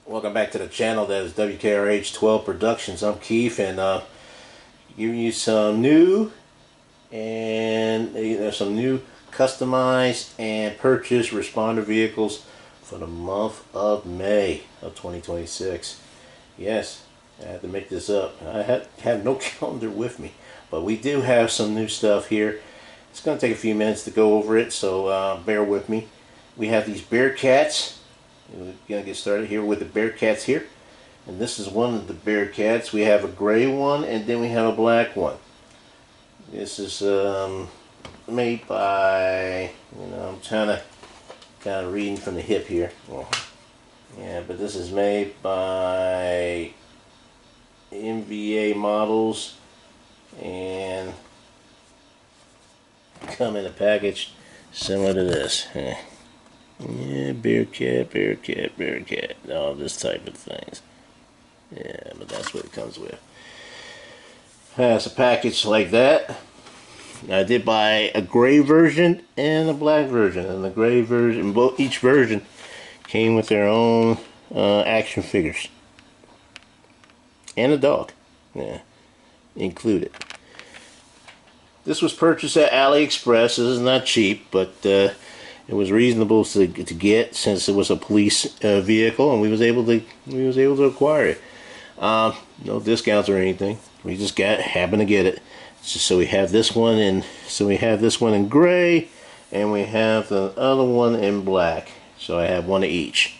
Welcome back to the channel. That is W.K.R.H 12 Productions. I'm Keith, and giving you some new customized and purchased responder vehicles for the month of May of 2026. Yes, I had to make this up. I have no calendar with me, but we do have some new stuff here. It's going to take a few minutes to go over it, so bear with me. We have these Bearcats. We're going to get started here with the Bearcats here. And this is one of the Bearcats. We have a gray one and then we have a black one. This is made by, I'm kind of reading from the hip here. Yeah, but this is made by MVA Models and come in a package similar to this. Yeah, Bearcat, all this type of things. Yeah, but that's what it comes with. Has a package like that. I did buy a gray version and a black version, and the gray version, each version came with their own action figures and a dog, yeah, included. This was purchased at AliExpress. This is not cheap, but it was reasonable to get, since it was a police vehicle, and we was able to acquire it. No discounts or anything. We just happened to get it. So we have this one in gray, and we have the other one in black. So I have one of each.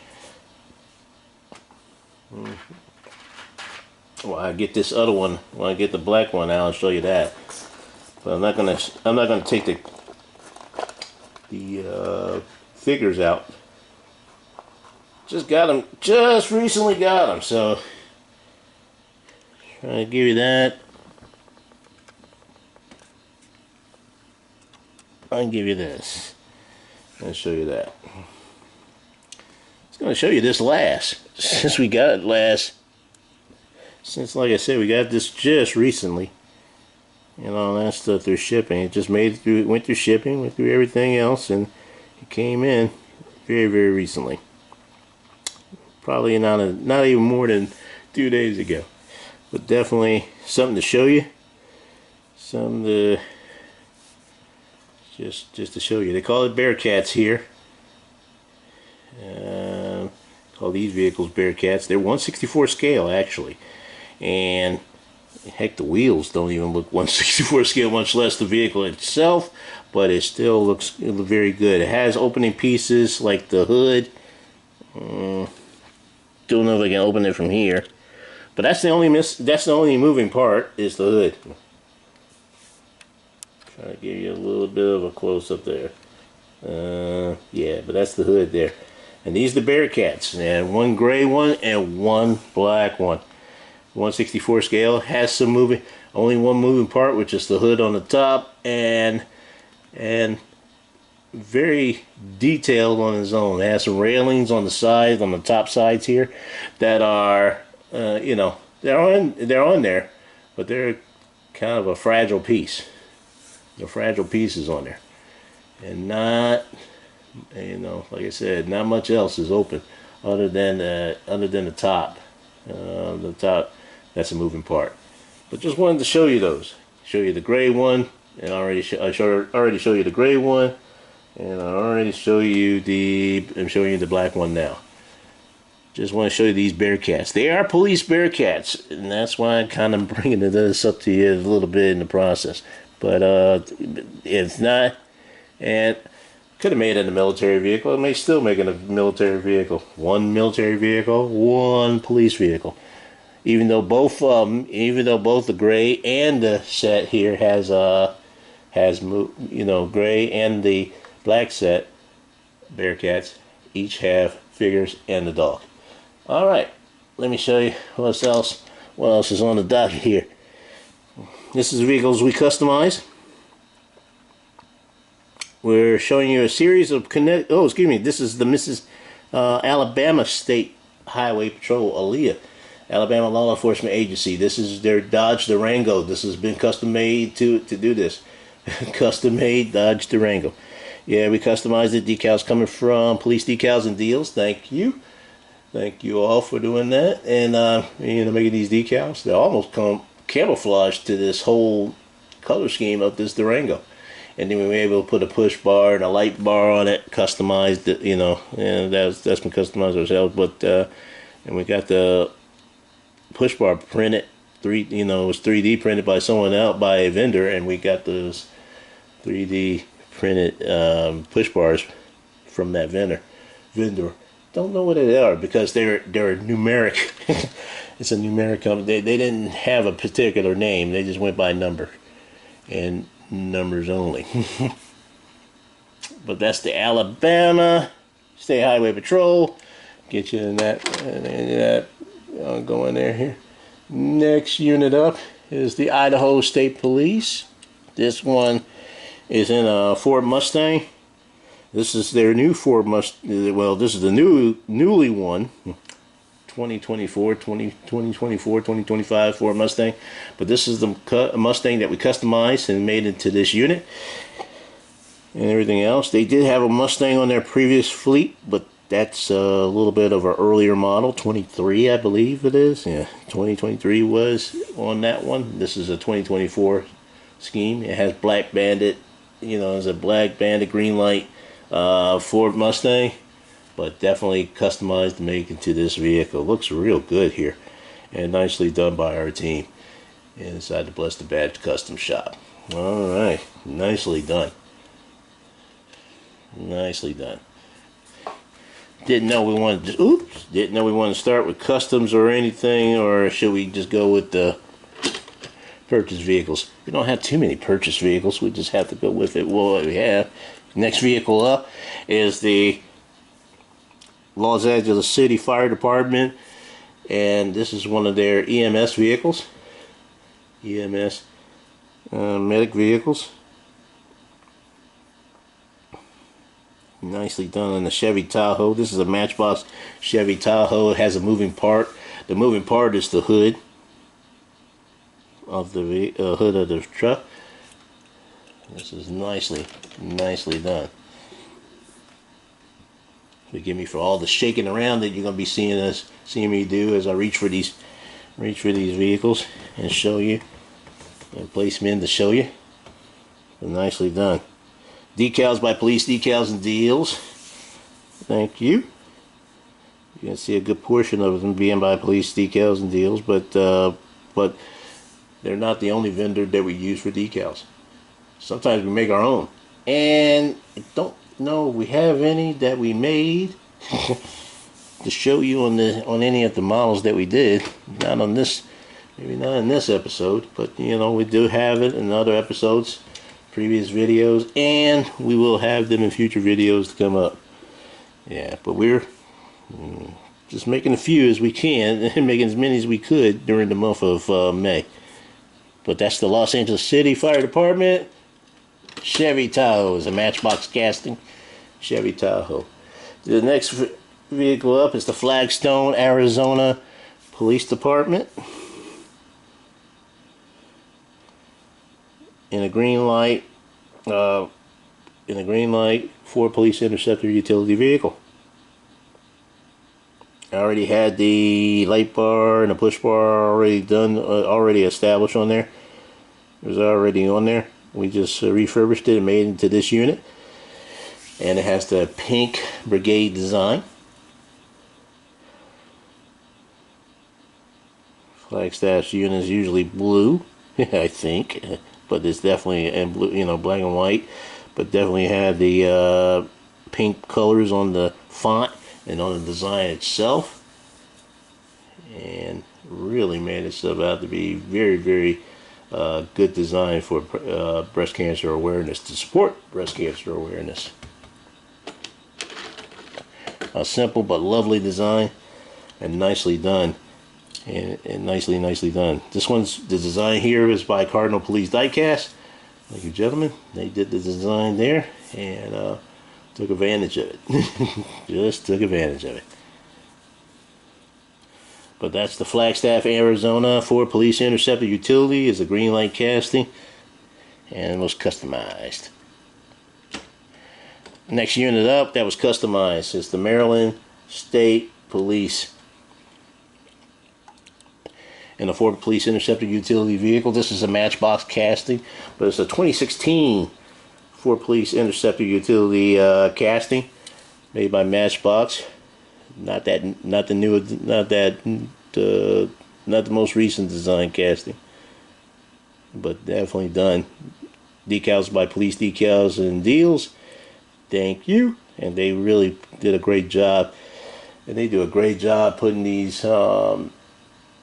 Well, I get this other one when I get the black one. I'll show you that. But I'm not gonna take the figures out. Just recently got them, so trying to give you that. I can give you this. I'll show you that. I was going to show you this last, since we got it last. Since, like I said, we got this just recently. And all that stuff through shipping. It just made it through. It went through shipping, went through everything else, and it came in very, very recently. Probably not even more than 2 days ago. But definitely something to show you. Something to just to show you. They call it Bearcats here. Call these vehicles Bearcats. They're 1/64 scale actually, and heck, the wheels don't even look 1/64 scale, much less the vehicle itself, but it still looks very good. It has opening pieces like the hood. Don't know if I can open it from here, but that's the only moving part is the hood. Try to give you a little bit of a close up there. Yeah, but that's the hood there. And these are the Bearcats, and one gray one and one black one. 1/64 scale, has some moving, only one moving part, which is the hood on the top, and very detailed on its own. It has some railings on the sides, on the top sides here, that are they're on there, but they're kind of a fragile piece. The fragile pieces on there, and not, like I said, not much else is open other than the top. The top, that's a moving part. But just wanted to show you those. Show you the gray one, and I already show you the gray one, and I already show you I'm showing you the black one now. Just want to show you these Bearcats. They are police Bearcats, and that's why I'm kind of bringing this up to you a little bit in the process. But it's not, and could have made it a military vehicle. It may still make it a military vehicle. One military vehicle, one police vehicle. Even though both the gray and the set here has gray and the black set Bearcats each have figures and the dog. All right, let me show you what else is on the docket here. This is the vehicles we customize. We're showing you a series of this is the Mrs. Alabama State Highway Patrol, ALEA, Alabama Law Enforcement Agency. This is their Dodge Durango. This has been custom made to do this. Custom made Dodge Durango. Yeah, we customized the decals coming from Police Decals and Deals. Thank you. Thank you all for doing that, and making these decals. They almost come camouflaged to this whole color scheme of this Durango. And then we were able to put a push bar and a light bar on it, customized it, and that's been customized ourselves. But and we got the push bar printed it was 3D printed by someone else, by a vendor, and we got those 3D printed push bars from that vendor. Don't know what they are because they're numeric. It's a numeric company. They didn't have a particular name. They just went by number and numbers only. But that's the Alabama State Highway Patrol. Get you in that. I'll go in there here. Next unit up is the Idaho State Police. This one is in a Ford Mustang. This is their new Ford Mustang. Well, this is the newly one. 2025 Ford Mustang. But this is the Mustang that we customized and made into this unit. And everything else. They did have a Mustang on their previous fleet, but that's a little bit of an earlier model, 23 I believe it is. Yeah, 2023 was on that one. This is a 2024 scheme. It has black bandit, it's a black bandit green light Ford Mustang, but definitely customized to make into this vehicle. Looks real good here, and nicely done by our team inside the Bless the Badge Custom Shop. All right, nicely done. Nicely done. Didn't know we wanted to start with customs or anything, or should we just go with the purchase vehicles? We don't have too many purchase vehicles. We just have to go with it. What we have. Next vehicle up is the Los Angeles City Fire Department, and this is one of their EMS vehicles. EMS medic vehicles. Nicely done on the Chevy Tahoe. This is a Matchbox Chevy Tahoe. It has a moving part. The moving part is the hood of the truck. This is nicely done. Forgive me for all the shaking around that you're gonna be seeing me do as I reach for these vehicles and show you and place them in to show you. But nicely done. Decals by Police Decals and Deals. Thank you. You can see a good portion of them being by Police Decals and Deals, but they're not the only vendor that we use for decals. Sometimes we make our own, and I don't know we have any that we made to show you on any of the models that we did. Not on this, maybe not in this episode, but we do have it in other episodes, previous videos, and we will have them in future videos to come up. Yeah, but we're just making a few as we can and making as many as we could during the month of May. But that's the Los Angeles City Fire Department Chevy Tahoe. Is a Matchbox casting Chevy Tahoe. The next vehicle up is the Flagstone, Arizona Police Department. In a green light, Ford Police Interceptor utility vehicle. I already had the light bar and the push bar already done, already established on there. It was already on there. We just refurbished it and made it into this unit. And it has the pink brigade design. Flagstaff's unit is usually blue, I think, but it's definitely in blue, black and white. But definitely had the pink colors on the font and on the design itself, and really made itself out to be very, very good design for breast cancer awareness, to support breast cancer awareness. A simple but lovely design, and nicely done, and nicely done. This one's, the design here is by Cardinal Police Diecast. Thank you, gentlemen. They did the design there, and took advantage of it. Just took advantage of it. But that's the Flagstaff, Arizona Ford Police Interceptor utility. Is a green light casting, and was customized. Next unit up that was customized is the Maryland State Police and a Ford Police Interceptor utility vehicle. This is a Matchbox casting, but it's a 2016 Ford Police Interceptor utility casting made by Matchbox. Not the most recent design casting, but definitely done. Decals by Police Decals and Deals. Thank you. And they really did a great job. And they do a great job putting these,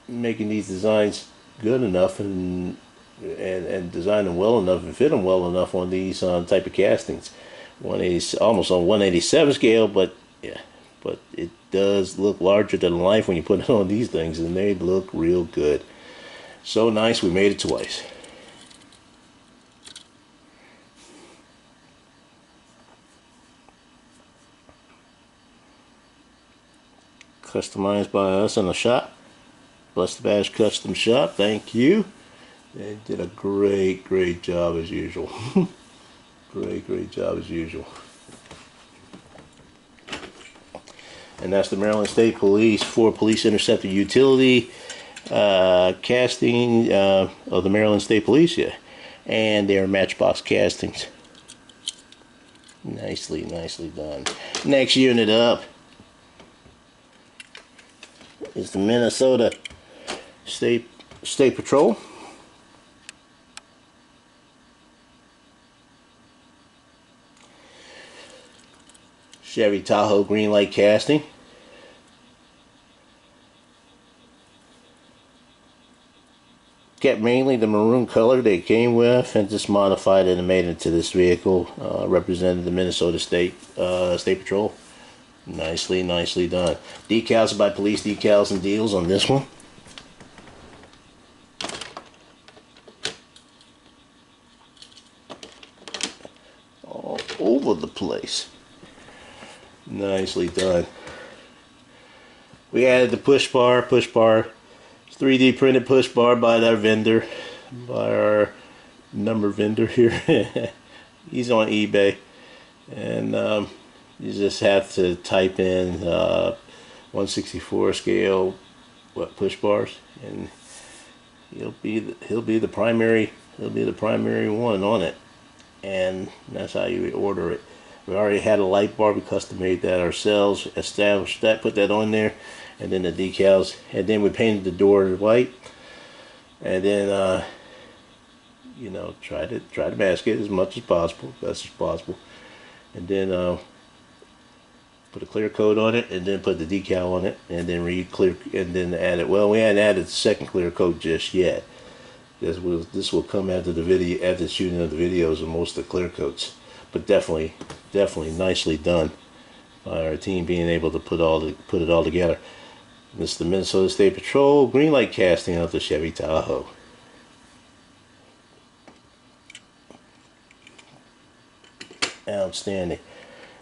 making these designs good enough and design them well enough and fit them well enough on these type of castings. 180, almost on 187 scale, but yeah, but it does look larger than life when you put it on these things, and they look real good. So nice, we made it twice. Customized by us in the shop. Bless the Bash Custom Shop, thank you. They did a great job as usual. great job as usual. And that's the Maryland State Police Ford Police Interceptor utility casting of the Maryland State Police, yeah. And their Matchbox castings. Nicely done. Next unit up is the Minnesota State Patrol. Chevy Tahoe green light casting. Kept mainly the maroon color they came with and just modified it and made it into this vehicle. Represented the Minnesota State Patrol. Nicely done. Decals by Police Decals and Deals on this one. All over the place. Nicely done. We added the push bar, 3D printed push bar by our vendor, by our number vendor here. He's on eBay, and you just have to type in 1/64 scale push bars, and he'll be the primary one on it, and that's how you order it. We already had a light bar. We custom made that ourselves, established that, put that on there, and then the decals, and then we painted the door white, and then you know, try to mask it as much as possible, best as possible, and then put a clear coat on it, and then put the decal on it, and then re-clear, and then add it. Well, we hadn't added the second clear coat just yet. This will come after the video, after the shooting of the videos of most of the clear coats. But definitely nicely done by our team being able to put it all together. This is the Minnesota State Patrol green light casting of the Chevy Tahoe. Outstanding.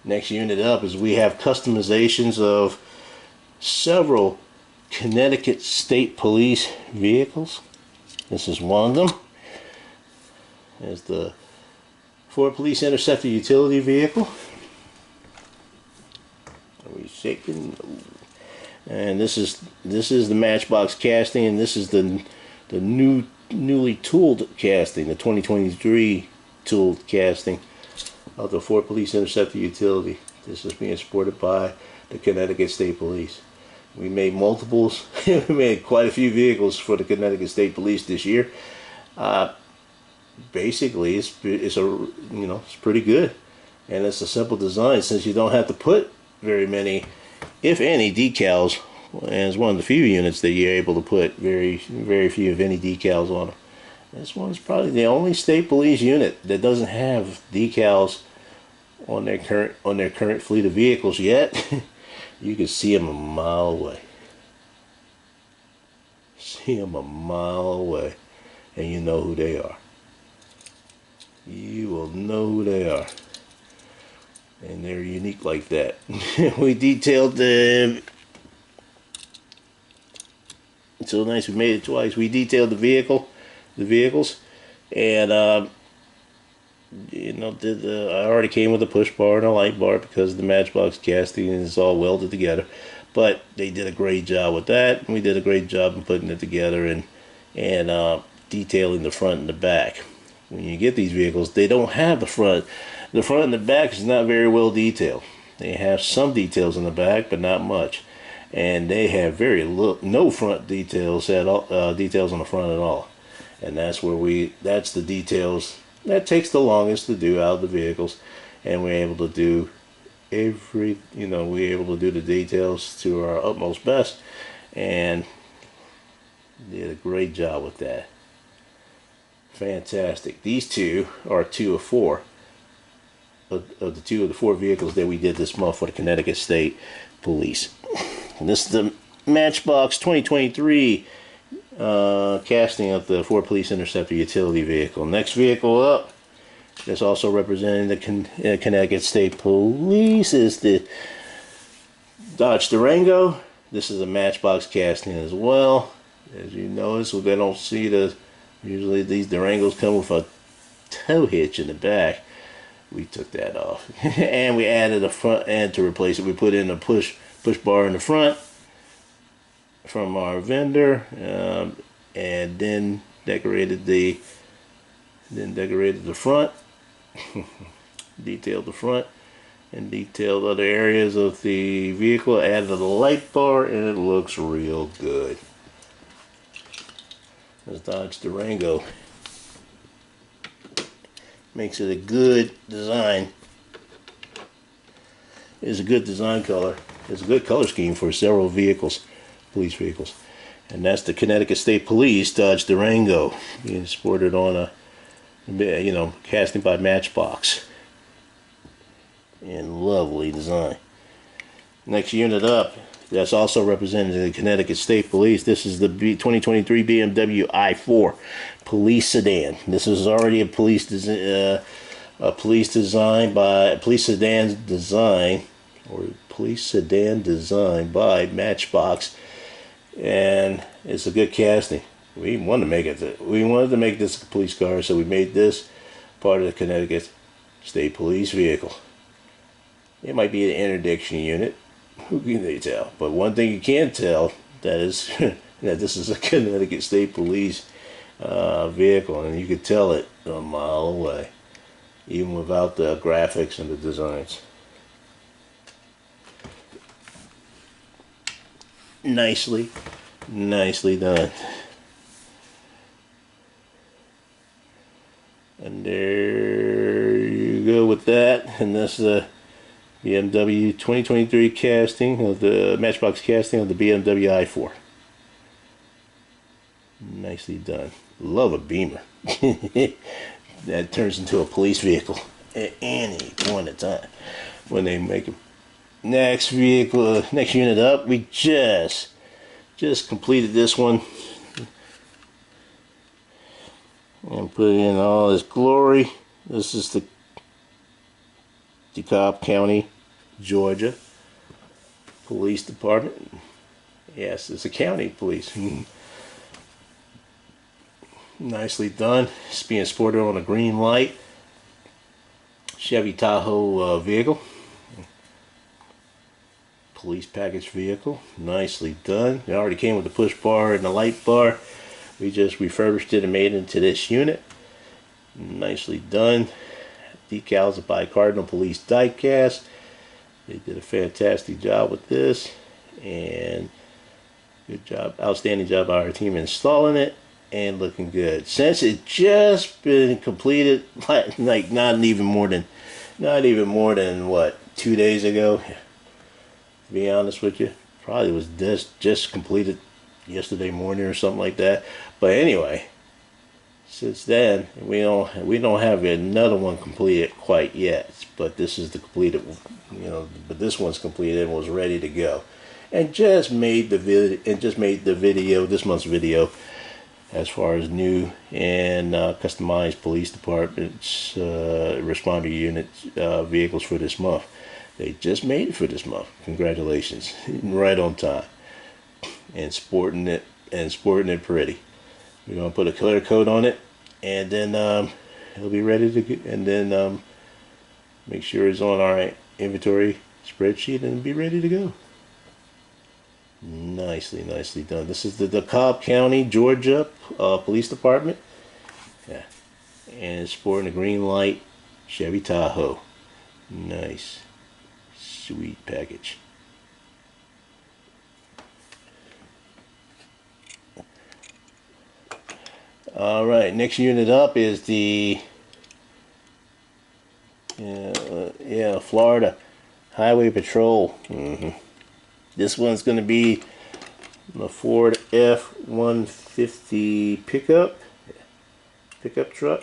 Next unit up is we have customizations of several Connecticut State Police vehicles. This is one of them. There's the Ford Police Interceptor utility vehicle. Are we shaking? And this is the Matchbox casting, and this is the newly tooled casting, the 2023 tooled casting of the Ford Police Interceptor utility. This is being supported by the Connecticut State Police. We made multiples. We made quite a few vehicles for the Connecticut State Police this year. Basically, it's pretty good, and it's a simple design since you don't have to put very many, if any, decals. And it's one of the few units that you're able to put very few, if any, decals on them. This one's probably the only state police unit that doesn't have decals on their current fleet of vehicles yet. You can see them a mile away. See them a mile away, and you know who they are. You will know who they are, and they're unique like that. We detailed them. It's so nice we made it twice. We detailed the vehicles, and you know, I already came with a push bar and a light bar because the Matchbox casting is all welded together. But they did a great job with that. We did a great job in putting it together and detailing the front and the back. When you get these vehicles, they don't have the front. The front and the back is not very well detailed. They have some details in the back, but not much. And they have no front details at all, details on the front at all. And that's the details that takes the longest to do out of the vehicles. And we're able to do we're able to do the details to our utmost best, and did a great job with that. Fantastic. These two are two of four of the four vehicles that we did this month for the Connecticut State Police. And this is the Matchbox 2023 casting of the Ford Police Interceptor utility vehicle. Next vehicle up, that's also representing the Connecticut State Police, is the Dodge Durango. This is a Matchbox casting as well. As you notice, they don't see usually these Durangos come with a tow hitch in the back. We took that off. And we added a front end to replace it. We put in a push bar in the front from our vendor, and then decorated the front, detailed the front, and detailed other areas of the vehicle. Added a light bar, and it looks real good. This Dodge Durango makes it a good design. It's a good design color. It's a good color scheme for several vehicles, police vehicles. And that's the Connecticut State Police Dodge Durango, being sported on a, casting by Matchbox. And lovely design. Next unit up, that's also representing the Connecticut State Police. This is the 2023 BMW i4 police sedan. This is already a police sedan design by Matchbox, and it's a good casting. We wanted to make this a police car, so we made this part of the Connecticut State Police vehicle. It might be an interdiction unit. Who can they tell? But one thing you can tell, that is that this is a Connecticut State Police vehicle, and you could tell it a mile away, even without the graphics and the designs. Nicely done. And there you go with that. And this is a BMW 2023 casting of the Matchbox casting of the BMW i4. Nicely done. Love a Beamer. That turns into a police vehicle at any point in time when they make them. Next unit up, we just completed this one and put in all this glory. This is the DeKalb County, Georgia Police Department. Yes, it's a county police. Nicely done. It's being sported on a green light Chevy Tahoe vehicle. Police package vehicle. Nicely done. It already came with the push bar and the light bar. We just refurbished it and made it into this unit. Nicely done. Decals by Cardinal Police Diecast. They did a fantastic job with this, and good job, outstanding job by our team installing it, and looking good. Since it just been completed, like not even more than what, 2 days ago. To be honest with you, probably was just completed yesterday morning or something like that. But anyway, since then we don't have another one completed quite yet. But this is the completed, but this one's completed and was ready to go, and just made the video, this month's video, as far as new and customized police departments responder unit vehicles for this month. They just made it for this month. Congratulations. Right on time. And sporting it pretty. We're going to put a clear coat on it, and then it'll be ready to get, and then make sure it's on our inventory spreadsheet and be ready to go. Nicely done. This is the DeKalb County, Georgia Police Department. Yeah. And it's sporting a green light Chevy Tahoe. Nice. Sweet package. All right, next unit up is the Florida Highway Patrol. This one's going to be the Ford F-150 pickup truck.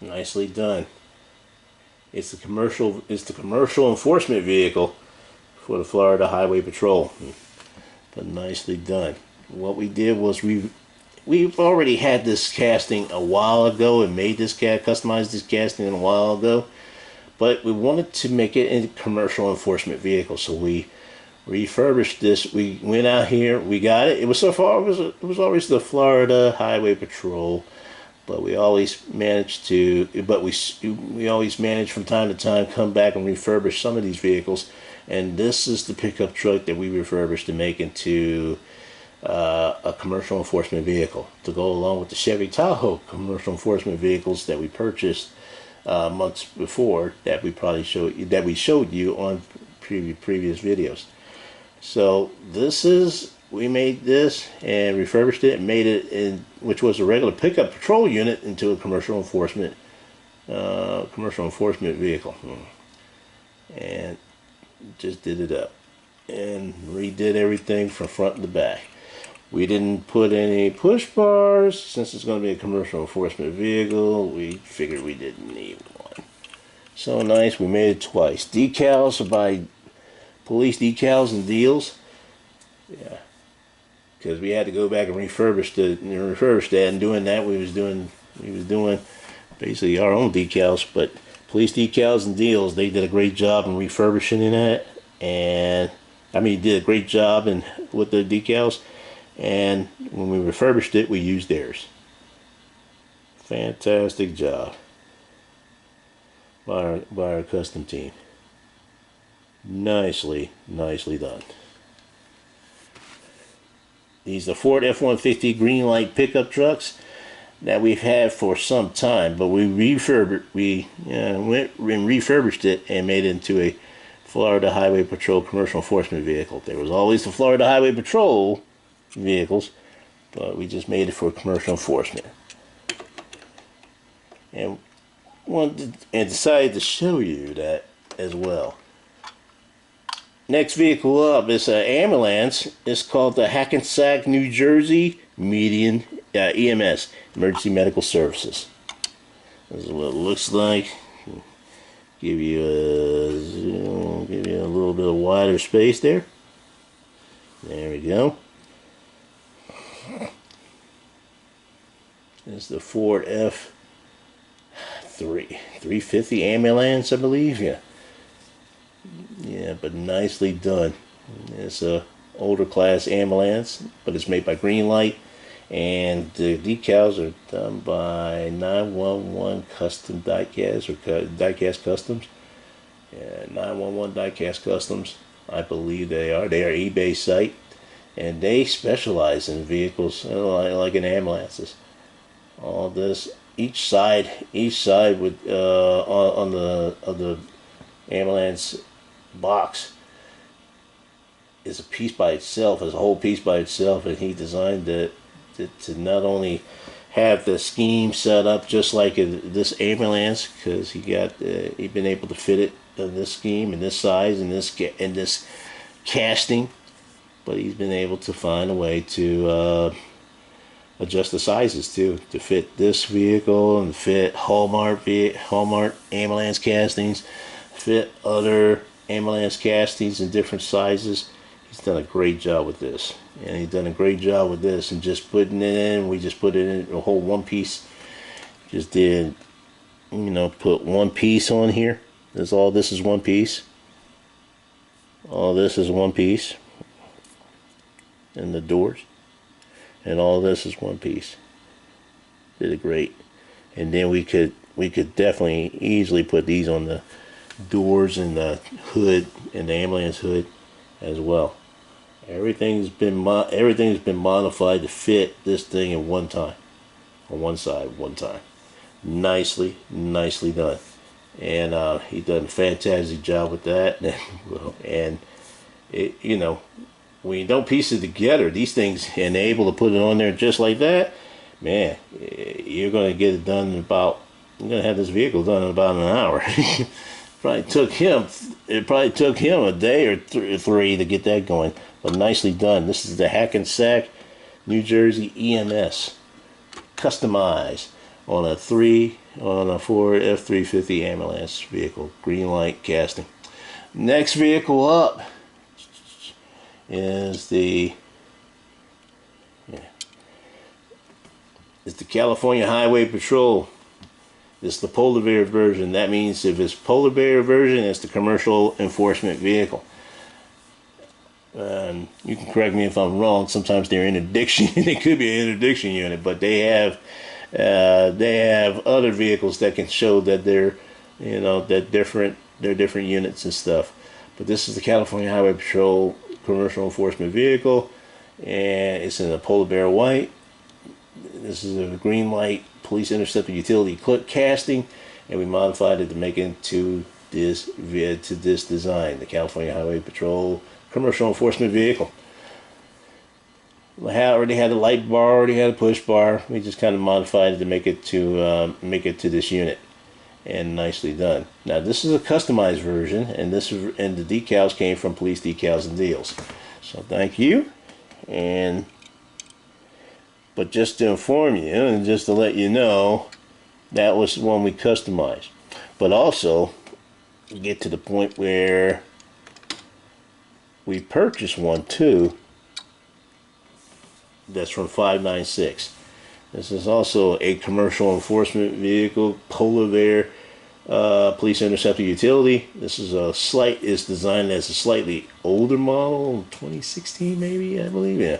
Nicely done. It's the commercial enforcement vehicle for the Florida Highway Patrol. But nicely done. What we did was we've already had this casting a while ago and made this customized this casting a while ago, but we wanted to make it a commercial enforcement vehicle, so we refurbished this. We went out here, we got it. It was always the Florida Highway Patrol, but we always managed from time to time come back and refurbish some of these vehicles, and this is the pickup truck that we refurbished to make into a commercial enforcement vehicle to go along with the Chevy Tahoe commercial enforcement vehicles that we purchased months before that we showed you on previous videos. So we made this and refurbished it and made it which was a regular pickup patrol unit into a commercial enforcement vehicle, and just did it up and redid everything from front to back. We didn't put any push bars since it's going to be a commercial enforcement vehicle. We figured we didn't need one. So nice, we made it twice. Decals are by Police Decals and Deals. Yeah, because we had to go back and refurbish that. And doing that, we was doing basically our own decals. But Police Decals and Deals, they did a great job in refurbishing that, and did a great job with the decals. And when we refurbished it, we used theirs. Fantastic job by our custom team. Nicely done. These are Ford F-150 green light pickup trucks that we've had for some time, but we went and refurbished it and made it into a Florida Highway Patrol commercial enforcement vehicle. There was always the Florida Highway Patrol vehicles, but we just made it for commercial enforcement, and decided to show you that as well. Next vehicle up is an ambulance. It's called the Hackensack, New Jersey Median EMS, Emergency Medical Services. This is what it looks like. Give you a little bit of wider space there. There we go. This is the Ford F-350 ambulance, I believe. Yeah, but nicely done. It's a older class ambulance, but it's made by Greenlight, and the decals are done by 911 Custom Diecast or Diecast Customs. Yeah, 911 Diecast Customs, I believe they are. They are eBay site, and they specialize in vehicles like in ambulances. All this, each side with on the ambulance box is a piece by itself, is a whole piece by itself, and he designed it to not only have the scheme set up just like this ambulance, because he been able to fit it in this scheme and this size and this casting, but he's been able to find a way to adjust the sizes too, to fit this vehicle and fit Hallmark ambulance castings, fit other ambulance castings in different sizes. He's done a great job with this, and he's done a great job with this, and just putting it in. We just put it in a whole one piece. Just did, put one piece on here. This is one piece. All this is one piece, and the doors, and all this is one piece. Did it great, and then we could definitely easily put these on the doors and the hood and the ambulance hood as well. Everything's been modified to fit this thing in one time, on one side, one time. Nicely done. And he done a fantastic job with that. And it, when you don't piece it together, these things, and able to put it on there just like that, man, you're going to get it done in about, you're going to have this vehicle done in about an hour. It probably took him a day or three to get that going, but nicely done. This is the Hackensack, New Jersey EMS, customized on a Ford F-350 ambulance vehicle, green light casting. Next vehicle up is the California Highway Patrol. It's the polar bear version. That means if it's polar bear version, it's the commercial enforcement vehicle. You can correct me if I'm wrong. Sometimes they're interdiction. They could be an interdiction unit, but they have other vehicles that can show that they're different units and stuff. But this is the California Highway Patrol commercial enforcement vehicle, and it's in a polar bear white. This is a green light police interceptor utility casting, and we modified it to make it to this design, the California Highway Patrol commercial enforcement vehicle. Already had a light bar, already had a push bar. We just kind of modified it to make it to this unit, and nicely done. Now this is a customized version, and the decals came from Police Decals and Deals. So thank you. But just to inform you and just to let you know, that was the one we customized. But also get to the point where we purchased one too. That's from 596. This is also a commercial enforcement vehicle, polar bear police interceptor utility. This is it's designed as a slightly older model, 2016 maybe, I believe. Yeah,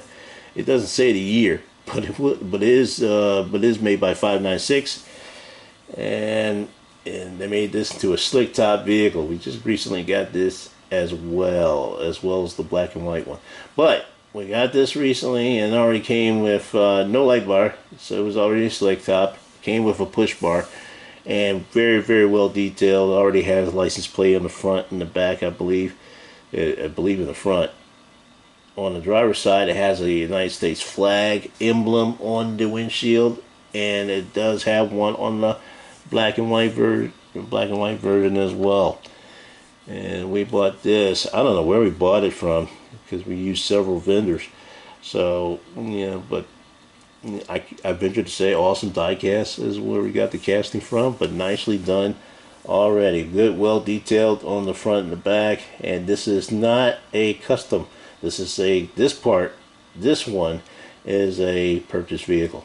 it doesn't say the year, but it is made by 596, and they made this into a slick top vehicle. We just recently got this as well as the black and white one, but we got this recently, and it already came with no light bar, so it was already a slick top. Came with a push bar, and very, very well detailed. Already has a license plate on the front and the back, I believe. I believe in the front. On the driver's side, it has a United States flag emblem on the windshield, and it does have one on the black and white version as well. And we bought this. I don't know where we bought it from, because we used several vendors. So, but I venture to say Awesome Diecast is where we got the casting from, but nicely done already. Good, well detailed on the front and the back. And this is not a custom. This one is a purchased vehicle.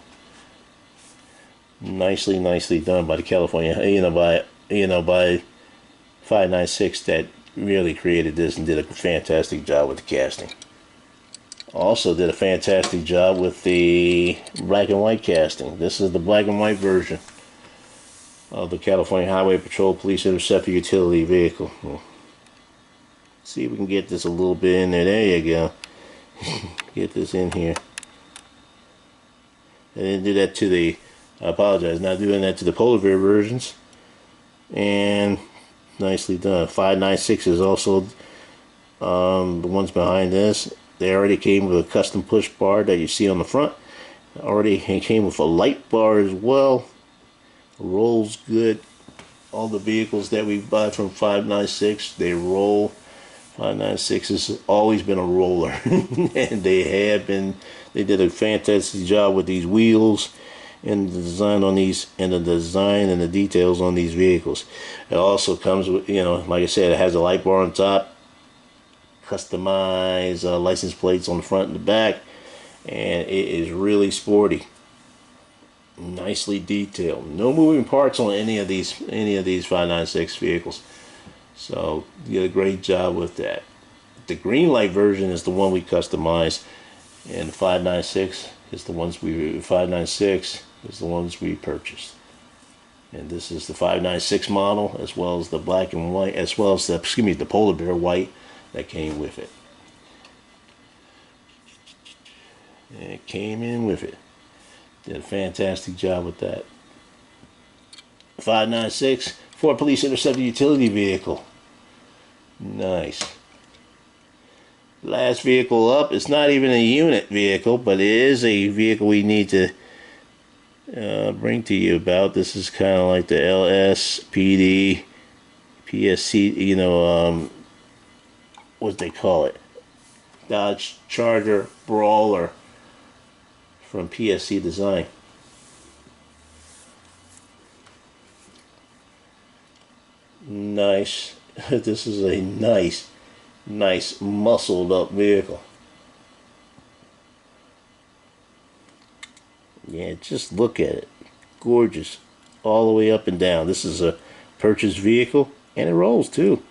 Nicely done by the California, by 596 that really created this and did a fantastic job with the casting. Also did a fantastic job with the black and white casting. This is the black and white version of the California Highway Patrol Police Interceptor Utility Vehicle. See if we can get this a little bit in there. There you go. Get this in here. I didn't do that to the, I apologize, not doing that to the polar bear versions. And nicely done. 596 is also the ones behind this. They already came with a custom push bar that you see on the front. Already came with a light bar as well. Rolls good. All the vehicles that we buy from 596, they roll. 596 has always been a roller. And they did a fantastic job with these wheels and the design on these, and the design and the details on these vehicles. It also comes with, like I said, it has a light bar on top, customized license plates on the front and the back, and it is really sporty, nicely detailed. No moving parts on any of these 596 vehicles. So you did a great job with that. The green light version is the one we customized, and the 596 is the ones we purchased. And this is the 596 model, as well as the black and white, as well as the, excuse me, the polar bear white that came with it. And it came in with it. Did a fantastic job with that. 596 Ford Police Interceptor utility vehicle. Nice. Last vehicle up. It's not even a unit vehicle, but it is a vehicle we need to bring to you about. This is kind of like the LSPD, PSC, you know, what they call it, Dodge Charger Brawler from PSC Design. Nice. This is a nice muscled up vehicle. Yeah, just look at it. Gorgeous. All the way up and down. This is a purchased vehicle, and it rolls too.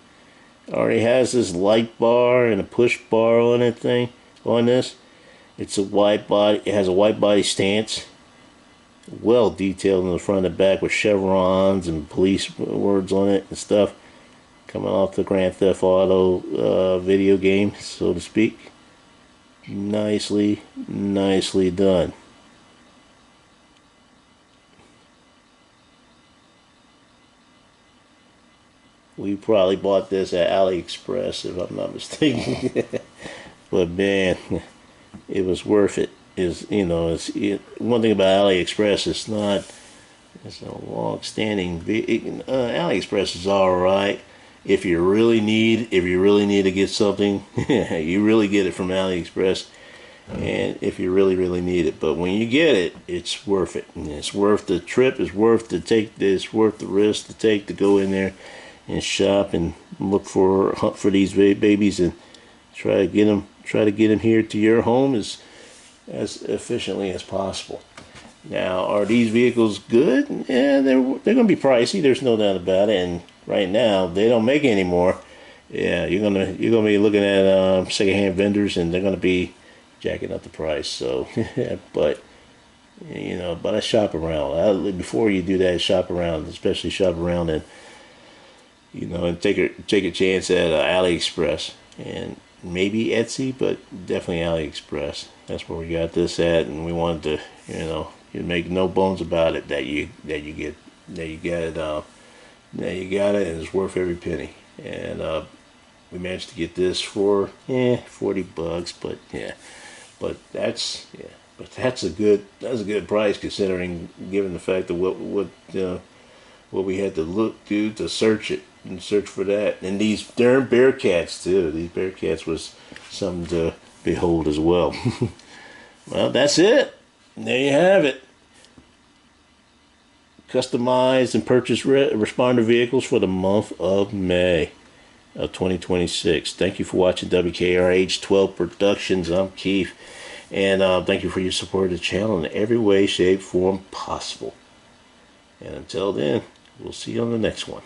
Already has this light bar and a push bar on it thing on this. It's a wide body. It has a wide body stance. Well detailed in the front and back with chevrons and police words on it and stuff. Coming off the Grand Theft Auto video game, so to speak. Nicely done. We probably bought this at AliExpress, if I'm not mistaken. But man, it was worth it. You know, one thing about AliExpress, it's a long-standing. AliExpress is all right. If you really need to get something, you really get it from AliExpress. And if you really need it, but when you get it, it's worth it. And it's worth the trip. It's worth to take this. It's worth the risk to take to go in there and shop and hunt for these babies and try to get them here to your home as efficiently as possible. Now, are these vehicles good? Yeah, they're going to be pricey. There's no doubt about it. And right now, they don't make it anymore. Yeah, you're gonna be looking at secondhand vendors, and they're gonna be jacking up the price. So, but you know, but I shop around. Before you do that, shop around, especially shop around and and take a chance at AliExpress and maybe Etsy, but definitely AliExpress. That's where we got this at, and we wanted to, you make no bones about it that you got it, and it's worth every penny. And we managed to get this for $40, but yeah, but that's a good price considering, given the fact of what we had to do to search for that. And these darn Bearcats too. These Bearcats was something to behold as well. Well, that's it. There you have it. Customized and purchased responder vehicles for the month of May of 2026. Thank you for watching W.K.R.H 12 Productions. I'm Keith, and thank you for your support of the channel in every way, shape, form possible. And until then, we'll see you on the next one.